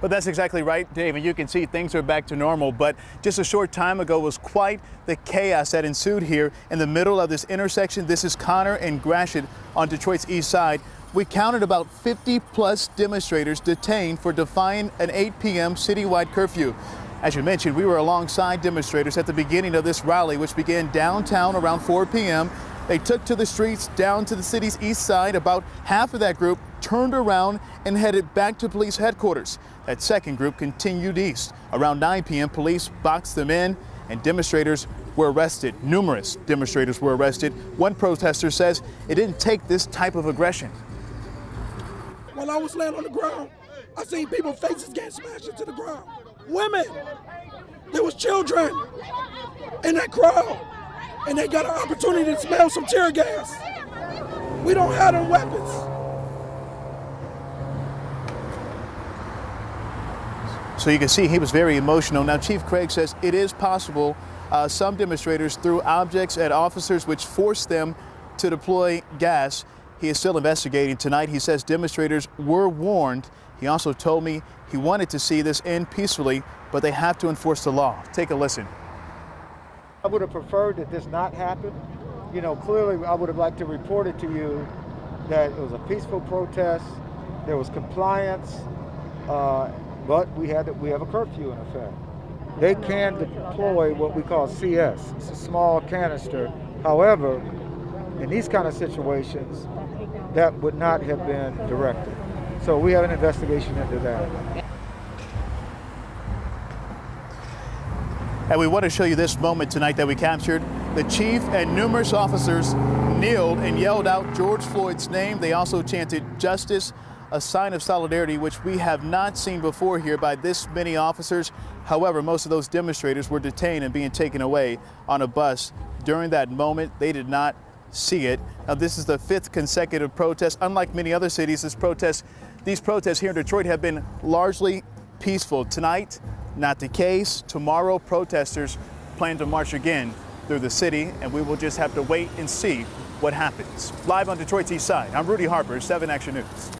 But that's exactly right, Dave, and you can see things are back to normal. But just a short time ago was quite the chaos that ensued here in the middle of this intersection. This is Connor and Gratiot on Detroit's east side. We counted about 50-plus demonstrators detained for defying an 8 p.m. citywide curfew. As you mentioned, we were alongside demonstrators at the beginning of this rally, which began downtown around 4 p.m. They took to the streets down to the city's east side. About half of that group turned around and headed back to police headquarters. That second group continued east. Around 9 p.m., police boxed them in and demonstrators were arrested. Numerous demonstrators were arrested. One protester says it didn't take this type of aggression. While I was laying on the ground, I seen people's faces getting smashed into the ground. Women, there was children in that crowd, and they got an opportunity to smell some tear gas. We don't have them weapons. So you can see he was very emotional. Now, Chief Craig says it is possible some demonstrators threw objects at officers, which forced them to deploy gas. He is still investigating tonight. He says demonstrators were warned. He also told me he wanted to see this end peacefully, but they have to enforce the law. Take a listen. I would have preferred that this not happen. You know, clearly I would have liked to report it to you that it was a peaceful protest, there was compliance, but we have a curfew in effect. They can deploy what we call CS. It's a small canister. However, in these kind of situations, that would not have been directed. So we have an investigation into that. And we want to show you this moment tonight that we captured. The chief and numerous officers kneeled and yelled out George Floyd's name. They also chanted justice, a sign of solidarity, which we have not seen before here by this many officers. However, most of those demonstrators were detained and being taken away on a bus. During that moment, they did not see it. Now, this is the 5th consecutive protest. Unlike many other cities, these protests here in Detroit have been largely peaceful. Tonight, not the case. Tomorrow, protesters plan to march again through the city, and we will just have to wait and see what happens. Live on Detroit's east side, I'm Rudy Harper, 7 Action News.